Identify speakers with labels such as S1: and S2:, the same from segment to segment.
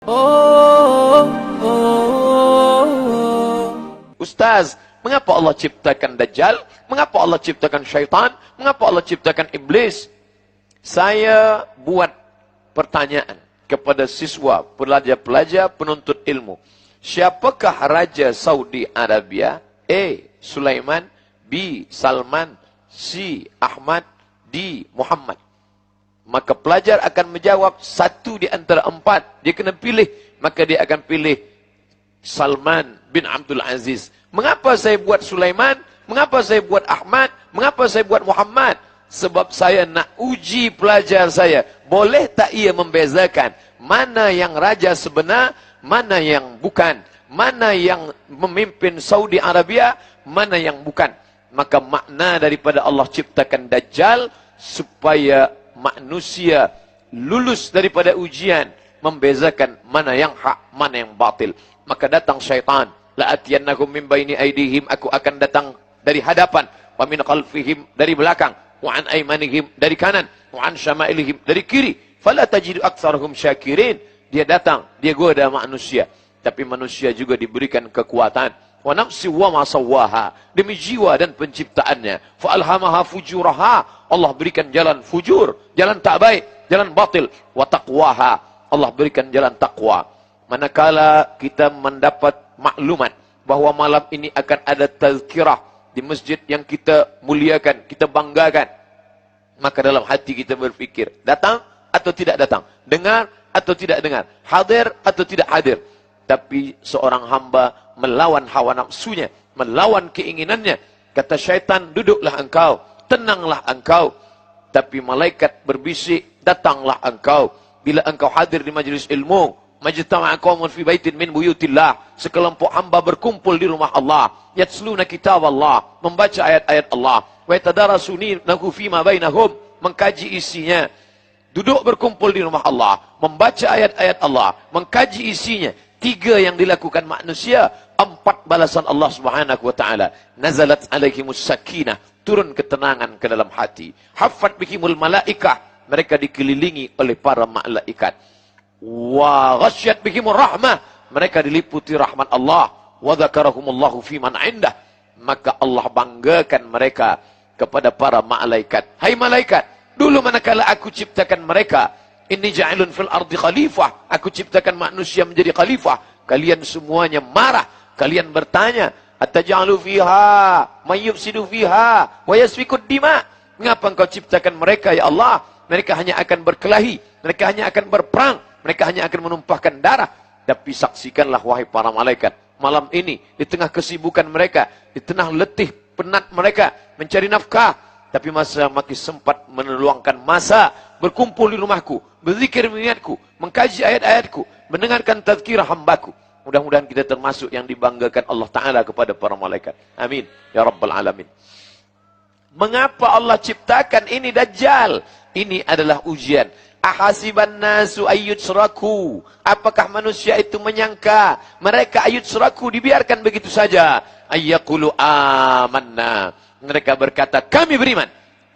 S1: Oh, oh.
S2: Ustaz, mengapa Allah ciptakan Dajjal? Mengapa Allah ciptakan syaitan? Mengapa Allah ciptakan iblis? Saya buat pertanyaan kepada siswa, pelajar-pelajar, penuntut ilmu. Siapakah Raja Saudi Arabia? A. Sulaiman, B. Salman, C. Ahmad, D. Muhammad. Maka pelajar akan menjawab satu di antara empat. Dia kena pilih. Maka dia akan pilih Salman bin Abdul Aziz. Mengapa saya buat Sulaiman? Mengapa saya buat Ahmad? Mengapa saya buat Muhammad? Sebab saya nak uji pelajar saya. Boleh tak ia membezakan mana yang raja sebenar, mana yang bukan. Mana yang memimpin Saudi Arabia, mana yang bukan. Maka makna daripada Allah ciptakan Dajjal supaya manusia lulus daripada ujian, membezakan mana yang hak, mana yang batil. Maka datang syaitan, la'atiyannahum min baini aydihim, aku akan datang dari hadapan, wa min khalfihim, dari belakang, wa an aymanihim, dari kanan, wa an syama'ilihim, dari kiri, fala tajidu aktsarahum syakirin. Dia datang, dia goda manusia, tapi manusia juga diberikan kekuatan. Wa nafsi wa ma sawwaha, demi jiwa dan penciptaannya. Fa alhamaha fujuraha, Allah berikan jalan fujur, jalan tak baik, jalan batil. Wa taqwaha, Allah berikan jalan takwa. Manakala kita mendapat maklumat bahwa malam ini akan ada tazkirah di masjid yang kita muliakan, kita banggakan, maka dalam hati kita berfikir, datang atau tidak datang, dengar atau tidak dengar, hadir atau tidak hadir. Tapi seorang hamba melawan hawa nafsunya, melawan keinginannya. Kata syaitan, duduklah engkau, tenanglah engkau. Tapi malaikat berbisik, datanglah engkau. Bila engkau hadir di majlis ilmu, majtama'a qaumun fi baitin min buyutillah, sekelompok hamba berkumpul di rumah Allah, yatsluna kitab Allah, membaca ayat-ayat Allah, wa yatadarasunahu fima bainahum, mengkaji isinya. Duduk berkumpul di rumah Allah, membaca ayat-ayat Allah, mengkaji isinya. 3 yang dilakukan manusia, 4 balasan Allah Subhanahu wa taala. Nazalat alaihimus sakinah, turun ketenangan ke dalam hati. Haffat bihimul malaikah, mereka dikelilingi oleh para malaikat. Wa ghasyat bihimur rahmah, mereka diliputi rahmat Allah. Wa dzakarahumullahu fi man indah, maka Allah banggakan mereka kepada para malaikat. Hai malaikat, dulu manakala aku ciptakan mereka, inni ja'ilun fil ardi khalifah, aku ciptakan manusia menjadi khalifah, kalian semuanya marah, kalian bertanya, ataj'alu fiha may yufsidu fiha wa yasfikud dima, mengapa engkau ciptakan mereka ya Allah? Mereka hanya akan berkelahi, mereka hanya akan berperang, mereka hanya akan menumpahkan darah. Tapi saksikanlah wahai para malaikat, malam ini di tengah kesibukan mereka, di tengah letih penat mereka mencari nafkah, tapi masih sempat meluangkan masa berkumpul di rumahku, berzikir mengingatku, mengkaji ayat-ayatku, mendengarkan tazkirah hambaku. Mudah-mudahan kita termasuk yang dibanggakan Allah Ta'ala kepada para malaikat. Amin. Ya Rabbal Alamin. Mengapa Allah ciptakan ini Dajjal? Ini adalah ujian. Ahasiban nasu ayyutsraku. Apakah manusia itu menyangka mereka ayyutsraku, dibiarkan begitu saja? Ayyaqulu amanna. Mereka berkata, kami beriman.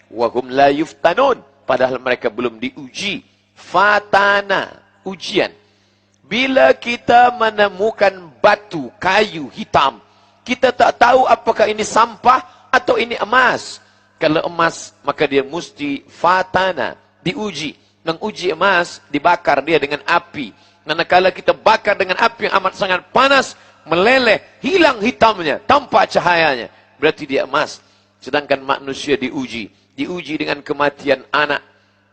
S2: Wahum la yuftanun. Padahal mereka belum diuji. Fatana, ujian. Bila kita menemukan batu, kayu hitam, kita tak tahu apakah ini sampah atau ini emas. Kalau emas, maka dia mesti fatana, diuji. Menguji emas, dibakar dia dengan api. Manakala kita bakar dengan api yang amat sangat panas, meleleh, hilang hitamnya, tampak cahayanya, berarti dia emas. Sedangkan manusia diuji dengan kematian anak,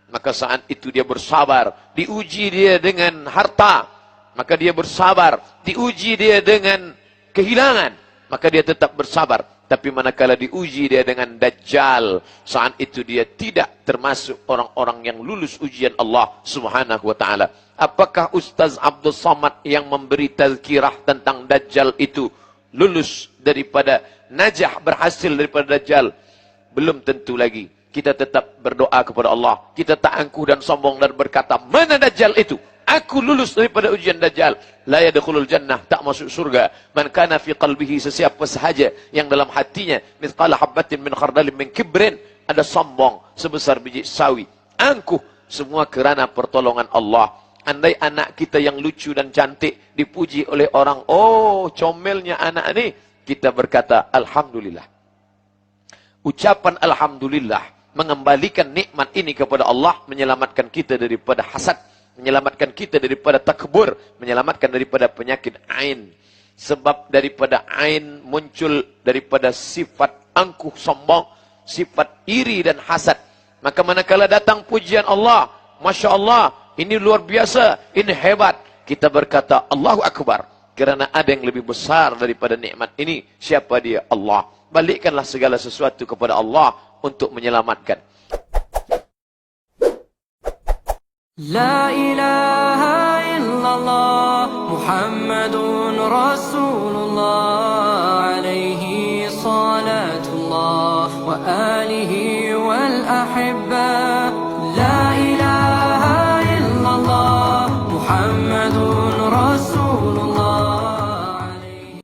S2: maka saat itu dia bersabar. Diuji dia dengan harta, maka dia bersabar. Diuji dia dengan kehilangan, maka dia tetap bersabar. Tapi manakala diuji dia dengan Dajjal, saat itu dia tidak termasuk orang-orang yang lulus ujian Allah Subhanahu wa taala. Apakah Ustaz Abdul Samad yang memberi tazkirah tentang Dajjal itu lulus daripada najah, berhasil daripada Dajjal? Belum tentu lagi. Kita tetap berdoa kepada Allah. Kita tak angkuh dan sombong dan berkata, mana Dajjal itu? Aku lulus daripada ujian Dajjal. La yadkhulul jannah, tak masuk surga. Man kana fi qalbihi, sesiapa sahaja yang dalam hatinya mithqala habbatin min khardalin min kibrin, ada sombong sebesar biji sawi, angkuh, semua kerana pertolongan Allah, Andai anak kita yang lucu dan cantik dipuji oleh orang, oh comelnya anak ini, kita berkata Alhamdulillah. Ucapan Alhamdulillah mengembalikan nikmat ini kepada Allah, menyelamatkan kita daripada hasad, menyelamatkan kita daripada takbur, menyelamatkan daripada penyakit ain. Sebab daripada ain muncul daripada sifat angkuh sombong, sifat iri dan hasad. Maka manakala datang pujian Allah, Masya Allah, ini luar biasa, ini hebat, kita berkata Allahu Akbar. Kerana ada yang lebih besar daripada nikmat ini. Siapa dia? Allah. Balikkanlah segala sesuatu kepada Allah untuk menyelamatkan.
S1: La ilaha illallah Muhammadun Rasulullah alaihi salatullah wa alihi wal ahibba